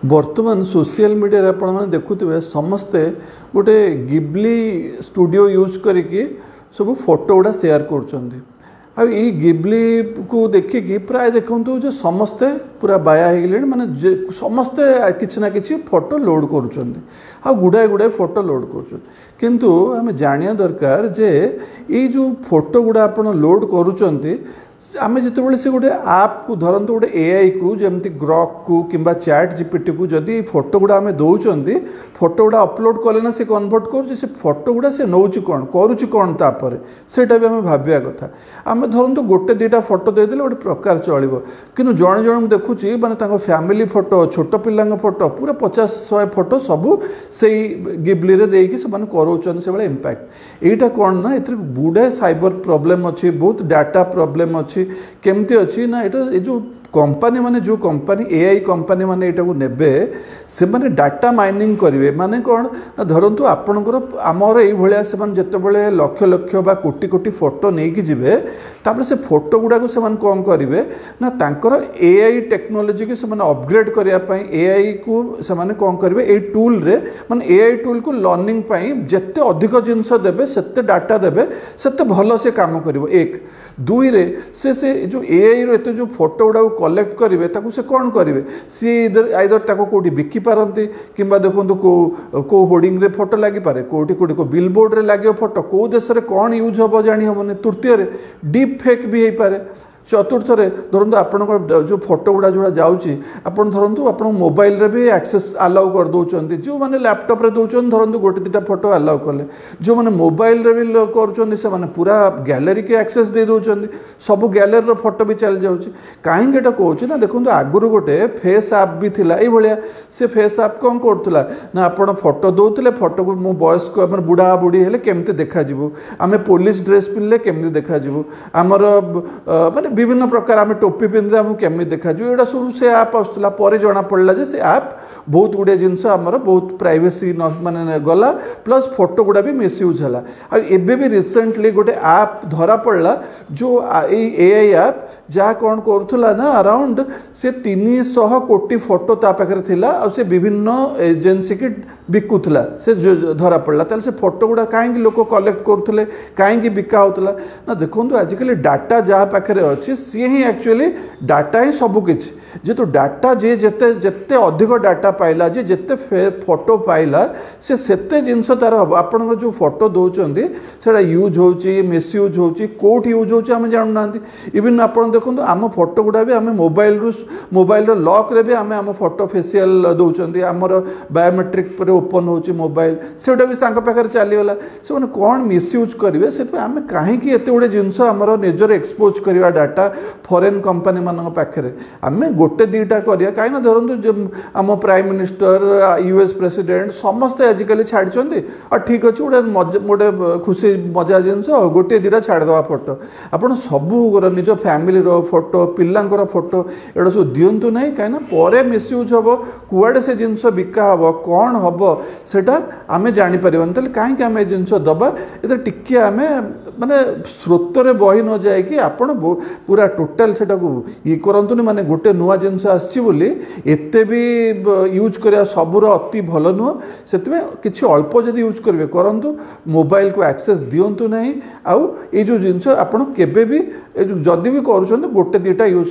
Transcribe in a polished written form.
बर्तमान social media आपण मैंने देखुवे समस्ते गोटे गिबली स्टूडियो यूज करके सब फोटो गुड़ा शेयर कर गिबली को देखिकी प्राय देखु जो समस्ते पूरा बाया हो गले माने समस्ते किसी ना कि फोटो लोड कर गुड़ाए गुड़ाए फोटो लोड किंतु आम जानिया दरकार जे ये जो फोटो गुड़ा आप लोड करुँच आम जिते से गोटे आप को धरतु गोटे एआई को जमती ग्रॉक को किंबा चैट जीपीटी को जदि फोटो गुड़ा आम दौरान फोटो गुड़ा अपलोड कले ना से कन्वर्ट कर फोटो गुड़ा से नौ कौन करुच्च कौन तापर सेटा भी आम भाविया कथा आम धरतु गोटे दुईटा फोटो देदेले गोटे प्रकार चलो कि जड़े जन देखुची माने फैमिली फोटो छोट पिला फोटो पूरा 50-100 फोटो सबू से गिबली रे देकी से माने कराउछन से बळे इंपैक्ट एटा कोन ना एथि गुडे साइबर प्रॉब्लम अछि बहुत डाटा प्रॉब्लम अछि केमती अछि ना एटा ए जो कंपनी माने जो कंपनी एआई कंपनी माने एटा को नेबे से माने डाटा माइनिंग करिवे माने कोन धरंतु आपनकर हमर एई भलिया से माने जते बेले लक्ष लक्ष बा कोटी कोटी फोटो नै कि जिवे तापर से फोटो गुडा को से माने कोन करिवे ना तांकर एआई टेक्नोलॉजी के से माने अपग्रेड करिया पई एआई को से माने कोन करिवे ए टूल रे माने एआई टूल को लर्निंग पई जते अधिक जिंस देबे सेते डाटा देबे सेते भलो से काम करिवो एक दुई रे से जो एआई रो एते जो फोटो गुडा कलेक्ट करेंगे ताकू से कौन करेंगे सी इधर आइदर ताको कोटी बिकी पारंती किंबा देखो को होर्डिंग रे फोटो लगी पारे कोटी कोटी को बिलबोर्ड रे लागे फोटो को देश रे कौन यूज हम जानी हमने तृतीय रे डीप फेक भी हो पारे चतुर्थ धरतु आपण जो फोटो गुड़ा जोड़ा जाऊँगी आप धरतु आप मोबाइल रे भी एक्सेस अलाउ कर दौरान जो मैंने लैपटॉप रे दौरान धरतु गोटे दुटा फोटो अलाउ कले जो मैंने मोबाइल रे भी कर पूरा गैलरी के एक्सेस दे दौरान सब गैलरी फोटो भी चल जाऊँगी कहीं कहूँ ना देखो आगुरी गोटे फेस आप भी थिला ये से फेस आप कौन करूला ना आप फोटो दौले फोटो को मो बयस्क बुढ़ा बुढ़ी हेले केमती देखा आम पुलिस ड्रेस पिंधले केमती देखा आमर माने विभिन्न प्रकार आम टोपी पिंधे आमको केमी देखा यहाँ सब से आप आसला पर जना पड़ा जे से आप बहुत गुड़े जिनस आमर बहुत प्राइवेसी माने गला प्लस फोटो गुड़ा भी मिसयूज है एबे भी रिसेंटली गोटे आप धरा पड़ा जो एआई आप जहाँ कौन करूला ना अराउंड से 300 कोटी फोटो ता पाखे थिला और से विभिन्न एजेंसी की बिकुला से धरा पड़ा ताले से फोटो गुड़ा कहीं लोक कलेक्ट करुले कहीं बिका होता ना देखो आजिकल डाटा जहाँ पाखे अच्छी सी ही एक्चुअली डाटा ही सबकि जेतु डाटा जे जेते जेते अधिक डाटा पाइला जे जेते फोटो पाइला से सेते जिनस तार हम आपण जो फोटो दौरान से यूज होची मिसयूज होची कोट यूज होची आम जानू ना इवन आप देखो आम फोटो गुड़ा भी आम मोबाइल लॉक रे भी आम फोटो फेसियल दौरान आमर बायोमेट्रिक पर ओपन होची मोबाइल सेटा भी पाखे चलीगला से मैंने कौन मिसयूज करेंगे से आम कहीं एत गुड़े जिनस आमर निजर एक्सपोज करवा डाटा फॉरेन कंपनी मान पाखे आम गोटे दुईटा करिया कहीं धरतु आम प्राइम मिनिस्टर यूएस प्रेसिडेंट समस्ते आजिकल छाड़ी और ठीक अच्छे गोटे खुशी मजा जिनस गोटे दुईटा छाड़देवा फोटो आपड़ सबू निज फैमिली फोटो पिलांकर फोटो एटा सब दिंतु ना कहीं पर मिसयूज हम कुआड़े से जिनस बिका हम कौन हम सेटा आम जापर कहीं आम जिनस दबा ये टिके आम माने स्रोत रे बही न जाए कि आपण पूरा टोटाल से ये करतुनि माने गोटे नुआ जिनस आसची एते भी यूज करा सबूर अति भल नुह से किसी अल्प जदि यूज करेंगे करंतु मोबाइल को एक्सेस दिंतु ना आउ ये जो जिनस आपड़ केबे भी जदि भी कर गोटे दुईटा यूज